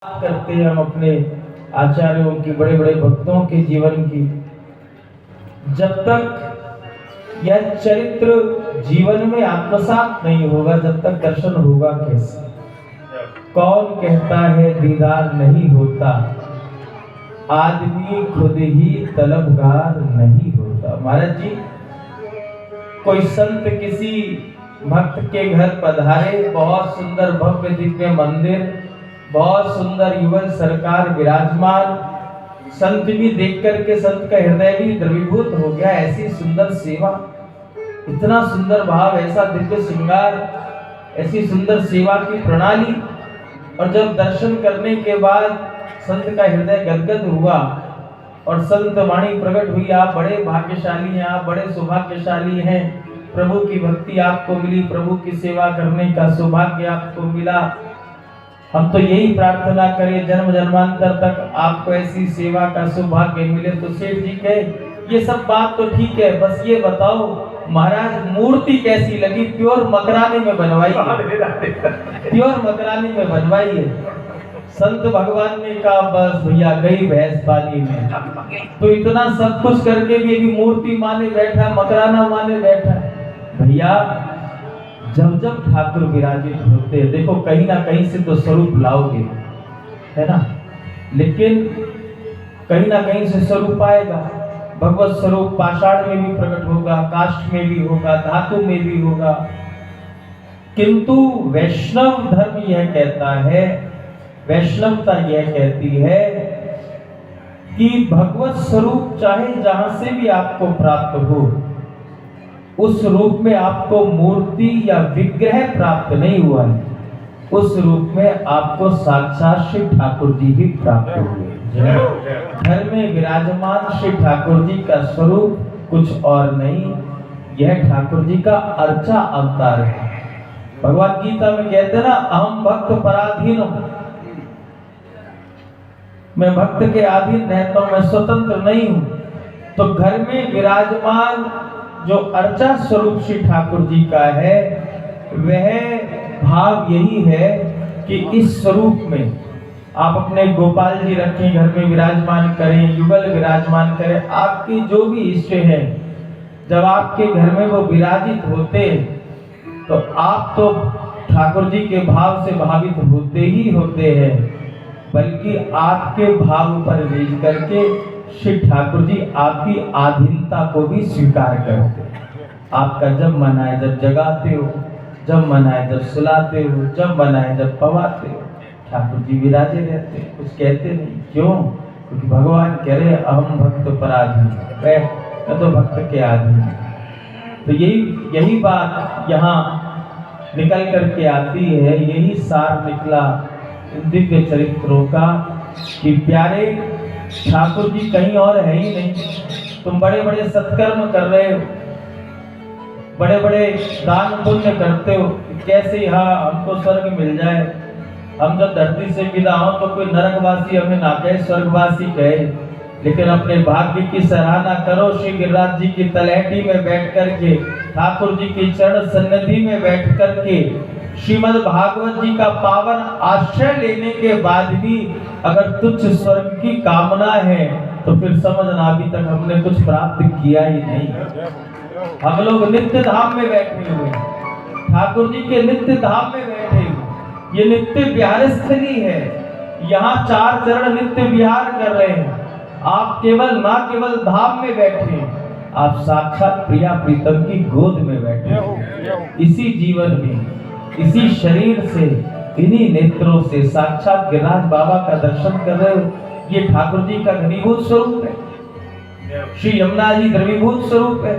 करते हैं हम अपने आचार्यों की, बड़े बड़े भक्तों के जीवन की। जब तक यह चरित्र जीवन में आत्मसात नहीं होगा, जब तक दर्शन होगा कैसे? कौन कहता है दीदार नहीं होता, आदमी खुद ही तलबगार नहीं होता। महाराज जी, कोई संत किसी भक्त के घर पधारे, बहुत सुंदर भव्य दिव्य मंदिर, बहुत सुंदर युगल सरकार विराजमान, संत भी देख करके संत का हृदय भी द्रवीभूत हो गया। ऐसी सुंदर सेवा, इतना सुंदर भाव, ऐसा दिव्य श्रृंगार, ऐसी सुंदर सेवा की प्रणाली। और जब दर्शन करने के बाद संत का हृदय गदगद हुआ और संत वाणी प्रकट हुई, आप बड़े भाग्यशाली हैं, आप बड़े सौभाग्यशाली हैं, प्रभु की भक्ति आपको मिली, प्रभु की सेवा करने का सौभाग्य आपको मिला। हम तो यही प्रार्थना करें जन्म जन्मांतर तक आपको ऐसी सेवा का सौभाग्य मिले। तो सेठ जी कहे, ये सब बात तो ठीक है, बस ये बताओ महाराज मूर्ति कैसी लगी? प्योर मकरानी में बनवाई है, प्योर मकरानी में बनवाई है। संत भगवान ने कहा बस भैया गई भैंस पानी में। तो इतना सब कुछ करके भी मूर्ति माने बैठा, मकराना माने बैठा। भैया जब जब ठाकुर विराजित होते हैं, देखो कहीं ना कहीं से तो स्वरूप लाओगे, है ना, लेकिन कहीं ना कहीं से स्वरूप आएगा। भगवत स्वरूप पाषाण में भी प्रकट होगा, काष्ठ में भी होगा, धातु में भी होगा। किंतु वैष्णव धर्म यह कहता है, वैष्णवता यह कहती है कि भगवत स्वरूप चाहे जहां से भी आपको प्राप्त हो, उस रूप में आपको मूर्ति या विग्रह प्राप्त नहीं हुआ है, उस रूप में आपको साक्षात श्री ठाकुर जी ही प्राप्त हुए। घर में विराजमान श्री ठाकुर जी का स्वरूप कुछ और नहीं, यह ठाकुर जी का अर्चा अवतार है। भगवद गीता में कहते हैं ना, अहम भक्त पराधीन, मैं भक्त के अधीन रहता हूं, मैं स्वतंत्र नहीं हूं। तो घर में विराजमान जो अर्चा स्वरूप श्री ठाकुर जी का है, वह भाव यही है कि इस स्वरूप में आप अपने गोपाल जी रखें, घर में विराजमान करें, युगल विराजमान करें। आपकी जो भी इष्ट है, जब आपके घर में वो विराजित होते, तो आप तो ठाकुर जी के भाव से भावित होते ही होते हैं, बल्कि आपके भाव पर रीझ करके श्री ठाकुर जी आपकी आधीनता को भी स्वीकार करते हैं। आपका जब मन आए जब जगाते हो, जब मन आए जब सुलाते हो, जब मन आए जब पवाते हो, ठाकुर जी विराजे रहते हैं, कुछ कहते नहीं। क्यों? क्योंकि भगवान कह रहे अहम भक्त पराधीन, मैं तो भक्त के अधीन। तो यही बात यहाँ निकल करके आती है, यही सार निकला दिव्य चरित्रों का कि प्यारे ठाकुर जी कहीं और है ही नहीं। तुम बड़े बड़े सत्कर्म कर रहे हो, बड़े बड़े दान पुण्य करते हो, कैसे हाँ हमको स्वर्ग मिल जाए, हम जब धरती से विदा हो तो कोई नरकवासी हमें ना कहे, स्वर्गवासी कहे। लेकिन अपने भाग्य की सराहना करो, श्री गिरिराज जी की तलहटी में बैठ करके, ठाकुर जी की चरण सन्निधि में बैठ करके, श्रीमद् भागवत जी का पावन आश्रय लेने के बाद भी अगर तुच्छ स्वर्ग की कामना है, तो फिर समझना अभी तक हमने कुछ प्राप्त किया ही नहीं। हम लोग नित्य धाम में बैठे हुए, ठाकुर जी के नित्य धाम में बैठे हुए, ये नित्य विहार स्थली है, यहाँ चार चरण नित्य विहार कर रहे हैं। आप केवल धाम में बैठे, आप साक्षात प्रिया प्रीतम की गोद में बैठे। इसी जीवन में, इसी शरीर से, इन्हीं नेत्रों से साक्षात गिरिराज बाबा का दर्शन कर रहे हो। ये ठाकुर जी का घनीभूत स्वरूप है, श्री यमुना जी द्रवीभूत स्वरूप है।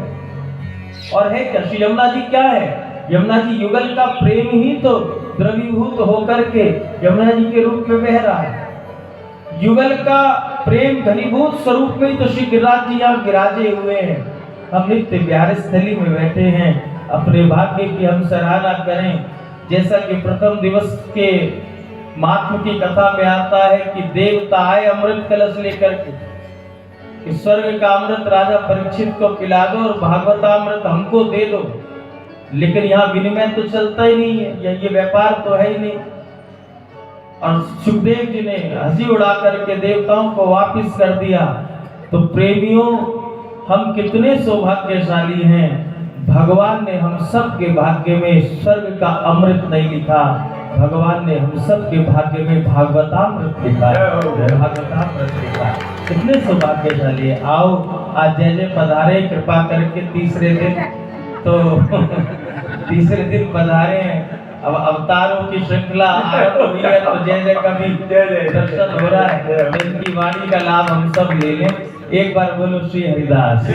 और है क्या? श्री यमुना जी क्या है? यमुना जी युगल का प्रेम ही तो द्रवीभूत होकर के यमुना जी के रूप में बह रहा है। युगल का प्रेम घनीभूत स्वरूप में तो श्री गिरिराज जी यहाँ विराजे हुए हैं। हम नित्य विहार स्थली में बैठे हैं, अपने भाग्य की हम सराहना करें। जैसा कि प्रथम दिवस के महात्म की कथा में आता है कि देवता आए अमृत कलश लेकर के, कि स्वर्ग का अमृत राजा परीक्षित को पिला दो और भागवतामृत हमको दे दो। लेकिन यहाँ विनिमय तो चलता ही नहीं है, ये व्यापार तो है ही नहीं। और सुखदेव जी ने हंसी उड़ा करके देवताओं को वापिस कर दिया। तो प्रेमियों, हम कितने सौभाग्यशाली हैं, भगवान ने हम सब के भाग्य में स्वर्ग का अमृत नहीं लिखा, भगवान ने हम सब के भाग्य में भागवतामृत लिखा है। भागवतामृत लिखा है। कितने सौभाग्यशाली है। आओ आज जय जय पधारे कृपा करके तीसरे दिन, तो तीसरे दिन पधारे हैं। अब अवतारों की श्रृंखला आरंभ हुई है, तो जय जय का भी दर्शन हो रहा है। इनकी वाणी का लाभ हम सब ले लें। एक बार बोलो श्री हरिदास।